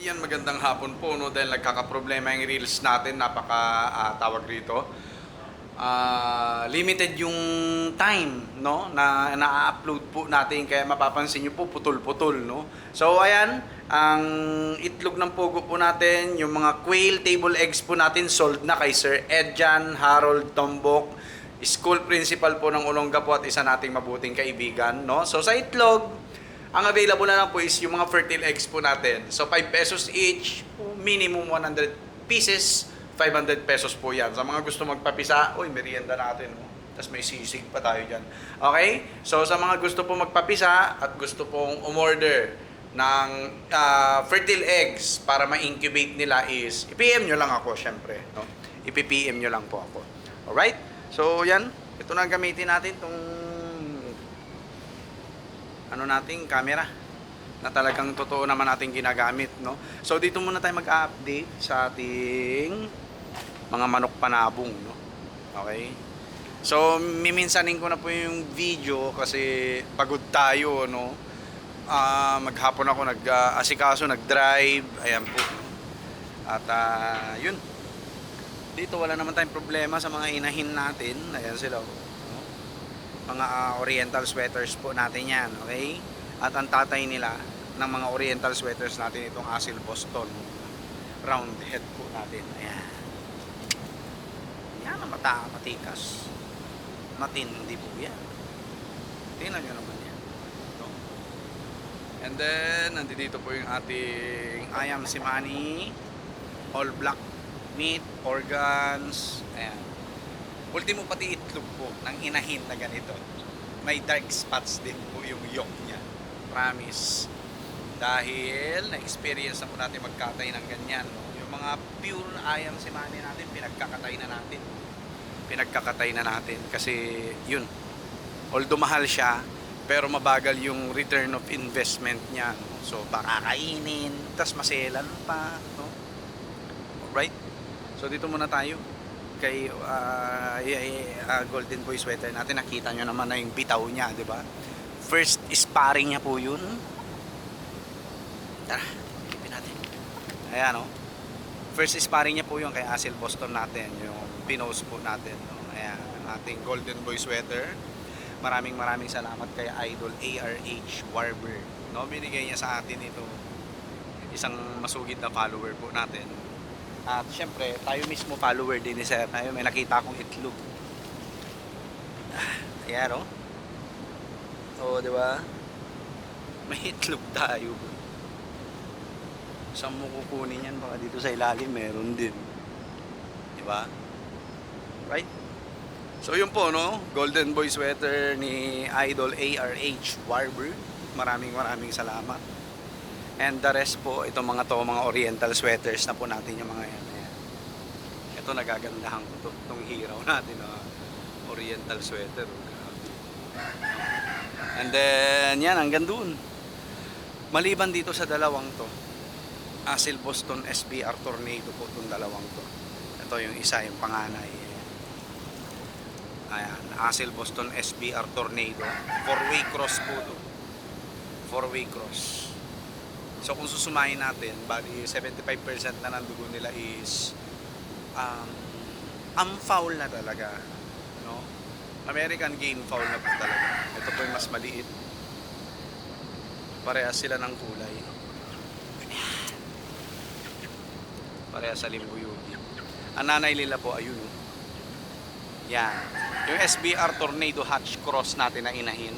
Yan, magandang hapon po, no, dahil nagkakaproblema yung reels natin, tawag rito. Limited yung time, no, na na-upload po natin, kaya mapapansin niyo po putol-putol, no. So ayan, ang itlog ng pugo po natin, yung mga quail table eggs po natin sold na kay Sir Edjan Harold Tombok, school principal po ng Olonga po at isa nating mabuting kaibigan, no. So sa itlog, ang available na lang po is yung mga fertile eggs po natin. So 5 pesos each, minimum 100 pieces, 500 pesos po yan. Sa mga gusto magpapisa, uy, merienda natin. Oh. Tapos may sisig pa tayo dyan. Okay? So sa mga gusto po magpapisa at gusto pong umorder ng fertile eggs para ma-incubate nila is, i-PM nyo lang ako syempre. No? I-PM nyo lang po ako. Alright? So yan, ito na gamitin natin itong nating camera na talagang totoo naman nating ginagamit, no? So dito muna tayo mag-update sa ating mga manok panabong, no? Okay? So miminsanin ko na po yung video kasi pagod tayo, no? Maghapon ako nag-asikaso, nag-drive, ayan po. At yun. Dito wala naman tayong problema sa mga inahin natin. Ayan sila, no? Mga oriental sweaters po natin yan, okay? At ang tatay nila ng mga oriental sweaters natin itong Asil Boston round head po natin. Ayan. Yan ang matikas. Matindi po yan. Tingnan nyo naman yan. No? And then, nandito po yung ating Ayam Simani all black meat, organs. Ayan. Ultimo pati itlog po ng inahin na ganito. May dark spots din po yung yolk niya. Promise. Dahil na-experience na po natin magkatay ng ganyan. No? Yung mga pure Ayam Simani natin, pinagkakatay na natin. Kasi yun, although mahal siya, pero mabagal yung return of investment niya. No? So baka kainin, tas maselan pa. No? Alright? So dito muna tayo kay Golden Boy sweater natin. Nakita nyo naman na yung bitaw niya, di ba? First sparring niya po yun. Tara, ipin natin. Ayan, no? First sparring niya po yun kay Asil Boston natin, yung pinost po natin, no? Ayan, ang ating Golden Boy sweater. Maraming salamat kay Idol ARH Warber, no? Binigay niya sa atin ito, isang masugid na follower po natin. At syempre, tayo mismo follower din ni Sir. Ayun, may nakita akong itlog. Ayan, no? Oo, di ba? May itlog tayo. Saan mo kukunin yan? Baka dito sa ilalim meron din. Di ba? Right? So yun po, no? Golden Boy sweater ni Idol ARH Warber. Maraming salamat. And the rest po, itong mga oriental sweaters na po natin yung mga yan. Ayan. Ito nagagandahan ko itong hiraw natin na oriental sweater. And then, yan, hanggang doon. Maliban dito sa dalawang to, Asil Boston SBR Tornado po itong dalawang to. Ito yung isa, yung panganay. Ayan, Asil Boston SBR Tornado. 4-way cross po to. 4-way cross. So kung susumahin natin, bali 75% na ng dugo nila is foul na talaga, no? American game foul na po talaga. Ito po yung mas maliit. Parehas sila ng kulay. Parehas sa limbuyugi. Ang nanay nila po, ayun. Yan. Yung SBR Tornado Hatch Cross natin na inahin.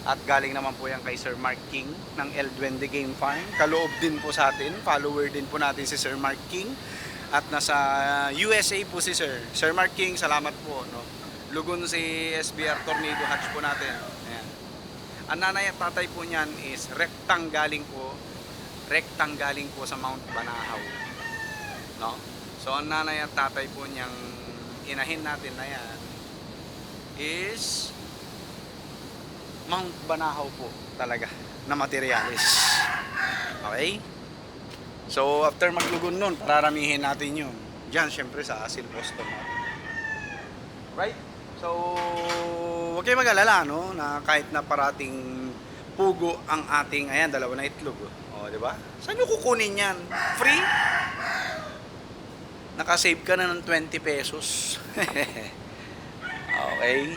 At galing naman po yan kay Sir Mark King ng El Duende Game Farm. Kaloob din po sa atin. Follower din po natin si Sir Mark King. At nasa USA po si Sir. Sir Mark King, salamat po. No? Lugon si SBR Tornado Hatch po natin. Ayan. Ang nanay at tatay po niyan is rectang galing po sa Mount Banahaw. No? So ang nanay at tatay po niyang inahin natin na yan is Mount Banahaw po talaga na materialis. Okay? So after maglugon nun, pararamihin natin yun. Diyan syempre sa Asil Boston. Right? So huwag kayo mag-alala, no? Na kahit na parating pugo ang ating, ayan, dalawa na itlog. O O, di ba? Saan nyo kukunin yan? Free? Nakasave ka na ng 20 pesos. Okay?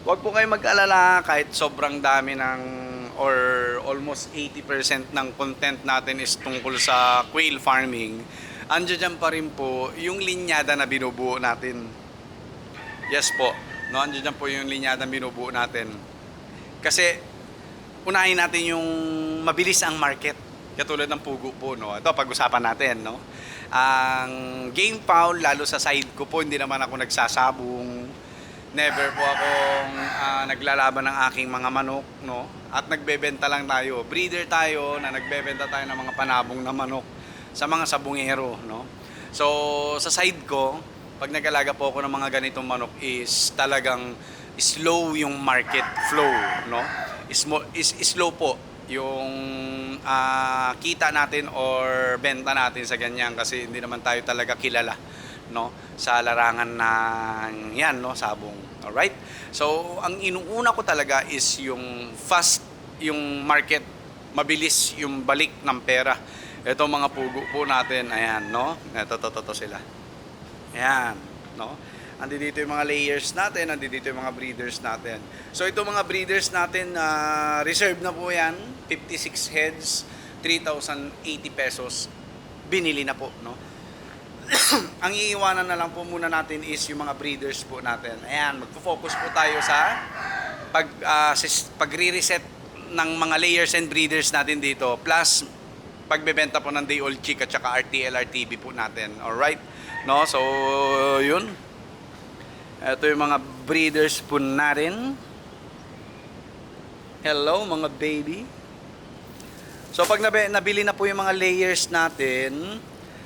Huwag po kayo mag-alala kahit sobrang dami ng or almost 80% ng content natin is tungkol sa quail farming. Andiyan pa rin po yung linyada na binubuo natin. Yes po. No, andiyan po yung linyada na binubuo natin. Kasi unahin natin yung mabilis ang market. Katulad ng pugo po, no. Ito pag-usapan natin, no. Ang game fowl lalo sa side ko po, hindi naman ako nagsasabong. Never po akong naglalaban ng aking mga manok, no? At nagbebenta lang tayo. Breeder tayo na nagbebenta tayo ng mga panabong na manok sa mga sabungero, no? So, sa side ko, pag nag-alaga po ako ng mga ganitong manok is talagang slow yung market flow, no? Slow po yung kita natin or benta natin sa ganyan kasi hindi naman tayo talaga kilala, no, sa larangan ng yan, no, sabong. Alright? So, ang inuuna ko talaga is yung fast, yung market, mabilis yung balik ng pera. Ito mga pugo po natin, ayan, no? Ito sila. Ayan, no? Andi dito yung mga layers natin, andi dito yung mga breeders natin. So, ito mga breeders natin, reserve na po yan, 56 heads, 3,080 pesos. Binili na po, no? Ang iiwanan na lang po muna natin is yung mga breeders po natin. Ayan, magfo-focus po tayo sa pagre-reset ng mga layers and breeders natin dito. Plus, pagbebenta po ng day old chick at saka RTL, RTB po natin. Alright? No? So, yun. Ito yung mga breeders po natin. Hello, mga baby. So, pag nabili na po yung mga layers natin,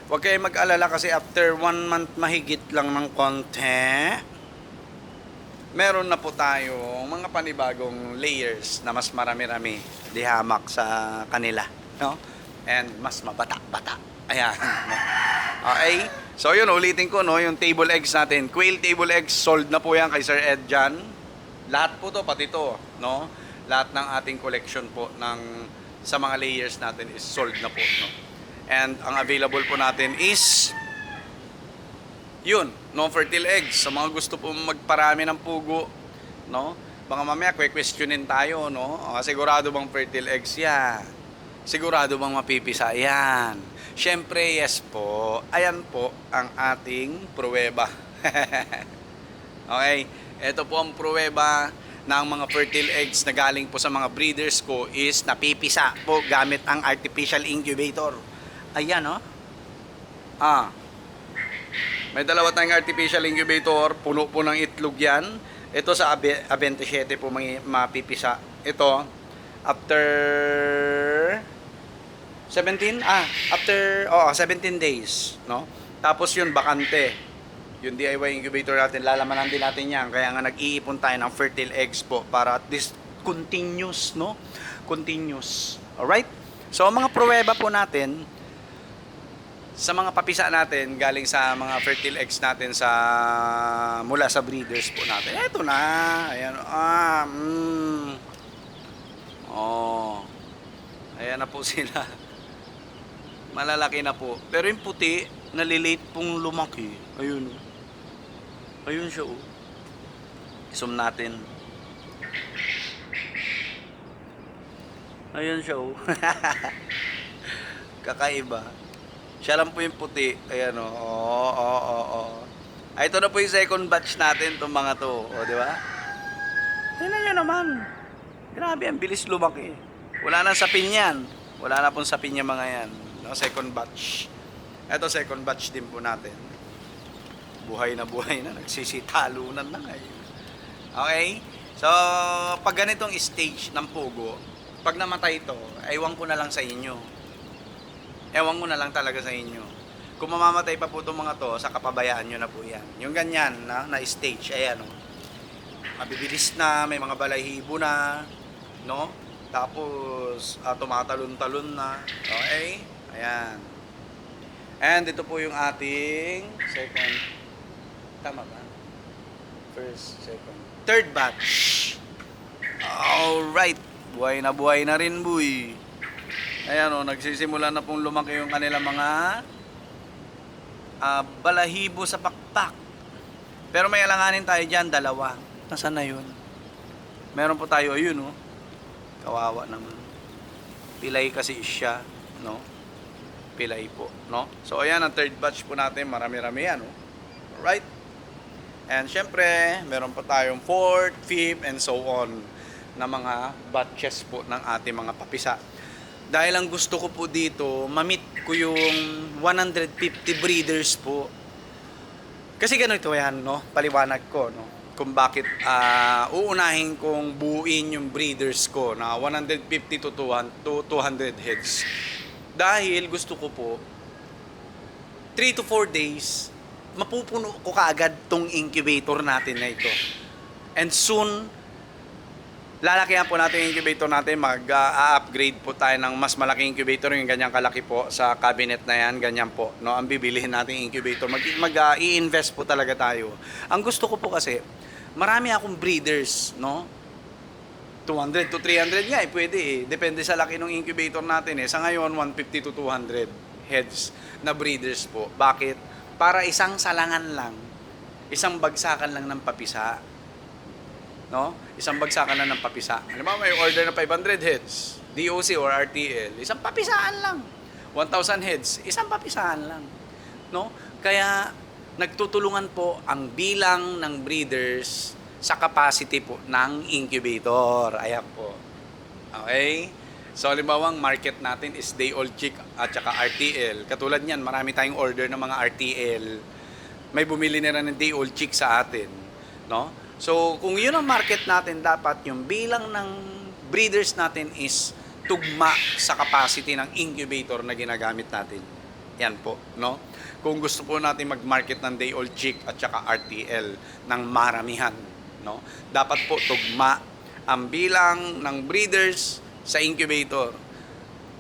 huwag kayo mag-alala kasi after 1 month mahigit lang ng konti, meron na po tayong mga panibagong layers na mas marami-rami di hamak sa kanila, no? And mas mabata-bata. Ayan. No? Okay? So yun, ulitin ko, no, yung table eggs natin. Quail table eggs, sold na po yan kay Sir Ed dyan. Lahat po to, pati to, no? Lahat ng ating collection po sa mga layers natin is sold na po, no? And ang available po natin is yun, no, fertile eggs. Sa mga gusto po magparami ng pugo, no? Baka mamaya questionin tayo, no? Sigurado bang fertile eggs yan? Sigurado bang mapipisa yan? Syempre, yes po. Ayan po ang ating pruweba. Okay? Ito po ang pruweba ng mga fertile eggs na galing po sa mga breeders ko is napipisa po gamit ang artificial incubator. Ayan, no? May dalawa tayong artificial incubator, puno po ng itlog yan. Ito sa A27 po mapipisa. Ito, after 17 days, no? Tapos yun, bakante. Yung DIY incubator natin, lalamanan din natin yan. Kaya nga nag-iipon tayo ng fertile eggs po para at least continuous, no? Continuous. Alright? So, ang mga pruweba po natin, sa mga papisa natin galing sa mga fertile eggs natin mula sa breeders po natin. Eto na. Ayan. Ayan na po sila. Malalaki na po. Pero yung puti, nalilate pong lumaki. Ayun. Ayun siya, oh. Zoom natin. Ayun siya, oh. Kakaiba. Siya lang po yung puti. Ayan, oh. Ito na po yung second batch natin, itong mga to. O, di ba? Tingnan nyo naman. Grabe, ang bilis lumaki. Wala na sapin yan. Wala na pong sapin yung mga yan. No, second batch. Ito, second batch din po natin. Buhay na. Nagsisitalunan na ngayon. Okay? So, pag ganitong stage ng pugo, pag namatay ito, ewan ko na lang sa inyo. Ewan ko na lang talaga sa inyo. Kung mamamatay pa po itong mga to, sa kapabayaan nyo na po yan. Yung ganyan na stage, ayan, oh. Mabibilis na, may mga balahibo na, no? Tapos, tumatalon-talon na. Okay? Ayan. And ito po yung ating second. Tama ba? First, second. Third batch. Alright. Buhay na rin, boy. Ayan o, nagsisimula na pong lumaki yung kanilang mga balahibo sa pakpak. Pero may alanganin tayo dyan, dalawa. Nasaan na yun? Meron po tayo, ayun o. Kawawa naman. Pilay kasi siya, no? Pilay po, no? So ayan ang third batch po natin, marami-rami yan, no? Alright? And syempre, meron pa tayong fourth, fifth, and so on na mga batches po ng ating mga papisa. Dahil ang gusto ko po dito, ma-meet ko yung 150 breeders po. Kasi ganito yan, no? Paliwanag ko, no? Kung bakit uunahin kong buuin yung breeders ko na 150 to 200 heads. Dahil gusto ko po 3 to 4 days mapupuno ko kaagad tong incubator natin na ito. And soon lalakihan po natin yung incubator natin, mag-upgrade po tayo ng mas malaking incubator, yung ganyang kalaki po sa cabinet na yan, ganyan po, no? Ang bibilihin natin incubator, i-invest po talaga tayo. Ang gusto ko po kasi, marami akong breeders, no? 200 to 300 nga pwede eh. Depende sa laki ng incubator natin eh. Sa ngayon, 150 to 200 heads na breeders po. Bakit? Para isang salangan lang, isang bagsakan lang ng papisa. No? Isang bagsakan lang ng papisa. Alam mo, may order na 500 heads, DOC or RTL, isang papisaan lang. 1,000 heads, isang papisaan lang. No? Kaya nagtutulungan po ang bilang ng breeders sa capacity po ng incubator. Ayan po. Okay? So, halimbawa, ang market natin is day-old chick at saka RTL. Katulad niyan, marami tayong order ng mga RTL. May bumili na rin ng day-old chick sa atin. No? So, kung yun ang market natin, dapat yung bilang ng breeders natin is tugma sa capacity ng incubator na ginagamit natin. Yan po, no? Kung gusto po natin mag-market ng day-old chick at saka RTL ng maramihan, no? Dapat po tugma ang bilang ng breeders sa incubator.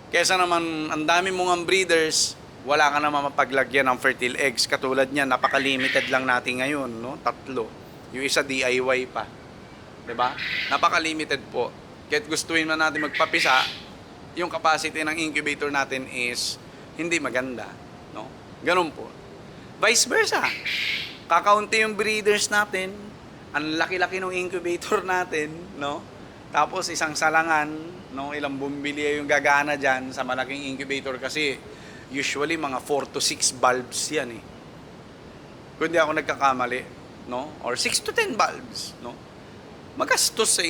Kesa naman ang dami mong breeders, wala ka naman mapaglagyan ng fertile eggs. Katulad niyan, napaka-limited lang natin ngayon, no? 3. Yung isa DIY pa. 'Di ba? Napaka-limited po. Kahit gustuin man natin magpapisa, yung capacity ng incubator natin is hindi maganda, no? Ganun po. Vice versa. Kakaunti yung breeders natin, ang laki-laki ng incubator natin, no? Tapos isang salangan, no, ilang bumili yung gagana diyan sa malaking incubator kasi usually mga 4 to 6 bulbs 'yan eh. Kung di ako nagkakamali, no? Or 6 to 10 bulbs, no? Magastos sa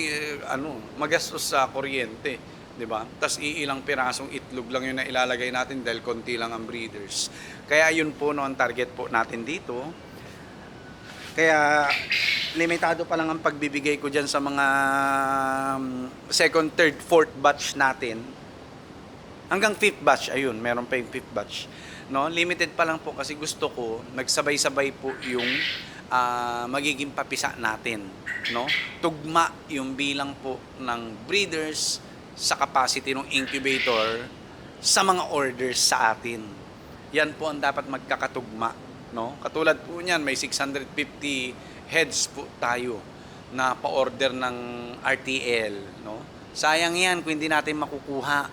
magastos sa kuryente, 'di ba? Tas iilang pirasong itlog lang 'yung na ilalagay natin dahil konti lang ang breeders. Kaya 'yun po no ang target po natin dito. Kaya limitado pa lang ang pagbibigay ko diyan sa mga second, third, fourth batch natin. Hanggang fifth batch, ayun, meron pa 'yung fifth batch. No, limited pa lang po kasi gusto ko nagsabay-sabay po 'yung magiging papisa natin, no? Tugma yung bilang po ng breeders sa capacity ng incubator sa mga orders sa atin. Yan po ang dapat magkakatugma, no? Katulad po niyan, may 650 heads po tayo na pa-order ng RTL, no? Sayang yan kung hindi natin makukuha,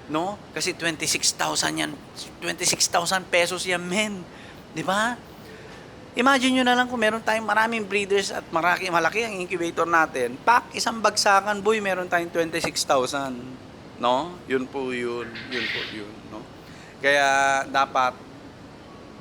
no? Kasi 26,000 yan. 26,000 pesos yan, men. 'Di ba? Imagine nyo na lang kung meron tayong maraming breeders at malaki ang incubator natin. Pak, isang bagsakan, boy, meron tayong 26,000. No? Yun po yun. Yun po yun. No? Kaya dapat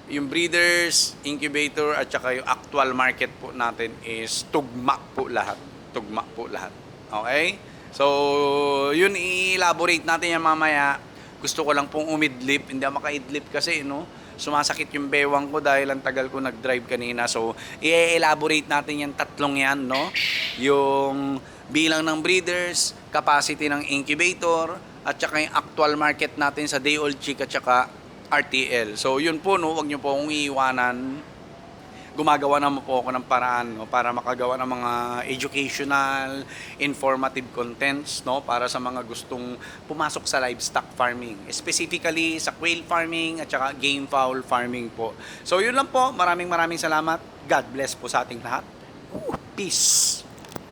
yung breeders, incubator, at saka yung actual market po natin is tugma po lahat. Tugma po lahat. Okay? So, yun i-elaborate natin yan mamaya. Gusto ko lang pong umidlip. Hindi ako makaidlip kasi, no? Sumasakit yung bewang ko dahil ang tagal ko nag-drive kanina. So, i-elaborate natin yung tatlong yan, no? Yung bilang ng breeders, capacity ng incubator, at saka yung actual market natin sa day-old chick at saka RTL. So, yun po, no? Huwag nyo po akong iiwanan. Gumagawa naman po ako ng paraan, no? Para makagawa ng mga educational, informative contents, no? Para sa mga gustong pumasok sa livestock farming, specifically sa quail farming at saka game fowl farming po. So yun lang po, maraming salamat. God bless po sa ating lahat. Peace.